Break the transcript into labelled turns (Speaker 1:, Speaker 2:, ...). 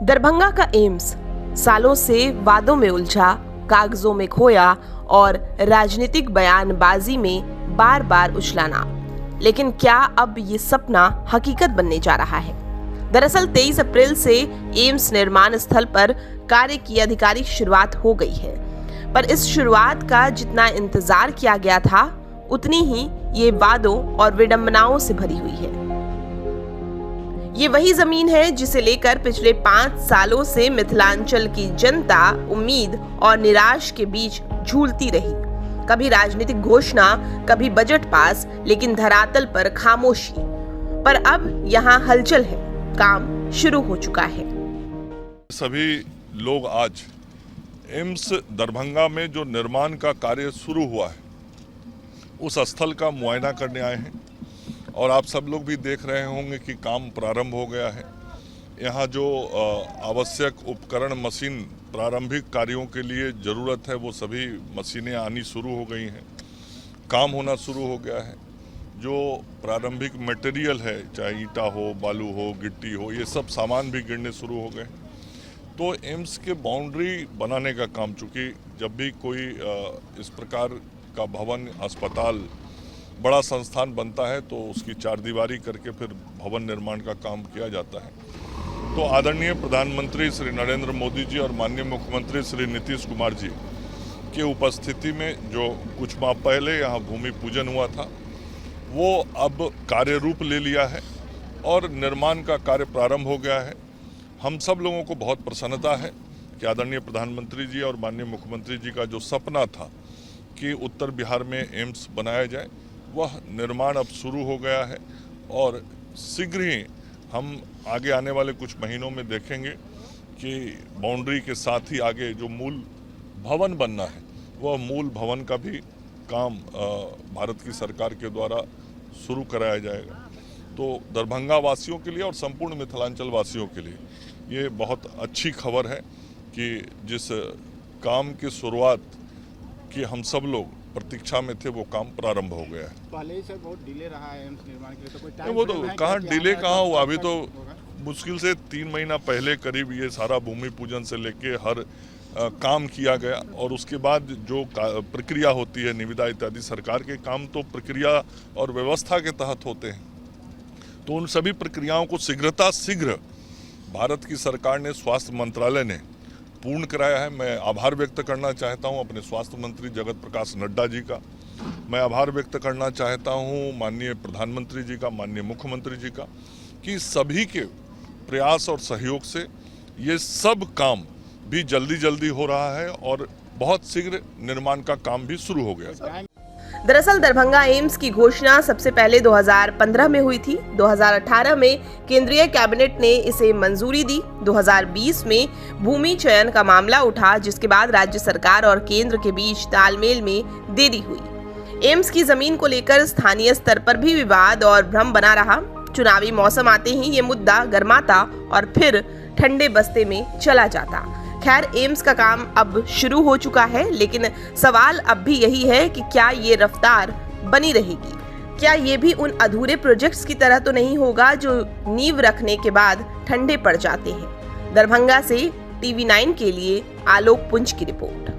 Speaker 1: दरभंगा का एम्स सालों से वादों में उलझा, कागजों में खोया और राजनीतिक बयानबाजी में बार बार उछलाना। लेकिन क्या अब ये सपना हकीकत बनने जा रहा है? दरअसल 23 अप्रैल से एम्स निर्माण स्थल पर कार्य की आधिकारिक शुरुआत हो गई है। पर इस शुरुआत का जितना इंतजार किया गया था, उतनी ही ये वादों और विडंबनाओं से भरी हुई है। ये वही जमीन है जिसे लेकर पिछले 5 सालों से मिथिलांचल की जनता उम्मीद और निराश के बीच झूलती रही। कभी राजनीतिक घोषणा, कभी बजट पास, लेकिन धरातल पर खामोशी। पर अब यहाँ हलचल है, काम शुरू हो चुका है।
Speaker 2: सभी लोग आज एम्स दरभंगा में जो निर्माण का कार्य शुरू हुआ है, उस स्थल का मुआयना करने आए हैं और आप सब लोग भी देख रहे होंगे कि काम प्रारंभ हो गया है। यहाँ जो आवश्यक उपकरण, मशीन, प्रारंभिक कार्यों के लिए ज़रूरत है, वो सभी मशीनें आनी शुरू हो गई हैं, काम होना शुरू हो गया है। जो प्रारंभिक मटेरियल है, चाहे ईंटा हो, बालू हो, गिट्टी हो, ये सब सामान भी गिरने शुरू हो गए। तो एम्स के बाउंड्री बनाने का काम, चूँकि जब भी कोई इस प्रकार का भवन, अस्पताल, बड़ा संस्थान बनता है तो उसकी चारदीवारी करके फिर भवन निर्माण का काम किया जाता है। तो आदरणीय प्रधानमंत्री श्री नरेंद्र मोदी जी और माननीय मुख्यमंत्री श्री नीतीश कुमार जी के उपस्थिति में जो कुछ माह पहले यहाँ भूमि पूजन हुआ था, वो अब कार्य रूप ले लिया है और निर्माण का कार्य प्रारंभ हो गया है। हम सब लोगों को बहुत प्रसन्नता है कि आदरणीय प्रधानमंत्री जी और माननीय मुख्यमंत्री जी का जो सपना था कि उत्तर बिहार में एम्स बनाया जाए, वह निर्माण अब शुरू हो गया है और शीघ्र ही हम आगे आने वाले कुछ महीनों में देखेंगे कि बाउंड्री के साथ ही आगे जो मूल भवन बनना है, वह मूल भवन का भी काम भारत की सरकार के द्वारा शुरू कराया जाएगा। तो दरभंगा वासियों के लिए और संपूर्ण मिथिलांचल वासियों के लिए ये बहुत अच्छी खबर है कि जिस काम की शुरुआत की हम सब लोग प्रतीक्षा में थे, वो काम प्रारंभ हो गया है।
Speaker 3: पहले से बहुत डिले रहा है एम्स निर्माण के लिए, तो कोई टाइम
Speaker 2: वो तो कहाँ डिले कहाँ हुआ, अभी तो मुश्किल से 3 महीना पहले करीब ये सारा भूमि पूजन से लेके हर काम किया गया और उसके बाद जो प्रक्रिया होती है, निविदा इत्यादि, सरकार के काम तो प्रक्रिया और व्यवस्था के तहत होते हैं। तो उन सभी प्रक्रियाओं को शीघ्र भारत की सरकार ने, स्वास्थ्य मंत्रालय ने पूर्ण कराया है। मैं आभार व्यक्त करना चाहता हूं अपने स्वास्थ्य मंत्री जगत प्रकाश नड्डा जी का। मैं आभार व्यक्त करना चाहता हूं माननीय प्रधानमंत्री जी का, माननीय मुख्यमंत्री जी का, कि सभी के प्रयास और सहयोग से ये सब काम भी जल्दी हो रहा है और बहुत शीघ्र निर्माण का काम भी शुरू हो गया।
Speaker 1: दरअसल दरभंगा एम्स की घोषणा सबसे पहले 2015 में हुई थी। 2018 में केंद्रीय कैबिनेट ने इसे मंजूरी दी। 2020 में भूमि चयन का मामला उठा, जिसके बाद राज्य सरकार और केंद्र के बीच तालमेल में देरी हुई। एम्स की जमीन को लेकर स्थानीय स्तर पर भी विवाद और भ्रम बना रहा। चुनावी मौसम आते ही ये मुद्दा गर्माता और फिर ठंडे बस्ते में चला जाता। खैर, एम्स का काम अब शुरू हो चुका है, लेकिन सवाल अब भी यही है कि क्या ये रफ्तार बनी रहेगी? क्या ये भी उन अधूरे प्रोजेक्ट्स की तरह तो नहीं होगा जो नींव रखने के बाद ठंडे पड़ जाते हैं? दरभंगा से TV9 के लिए आलोक पुंज की रिपोर्ट।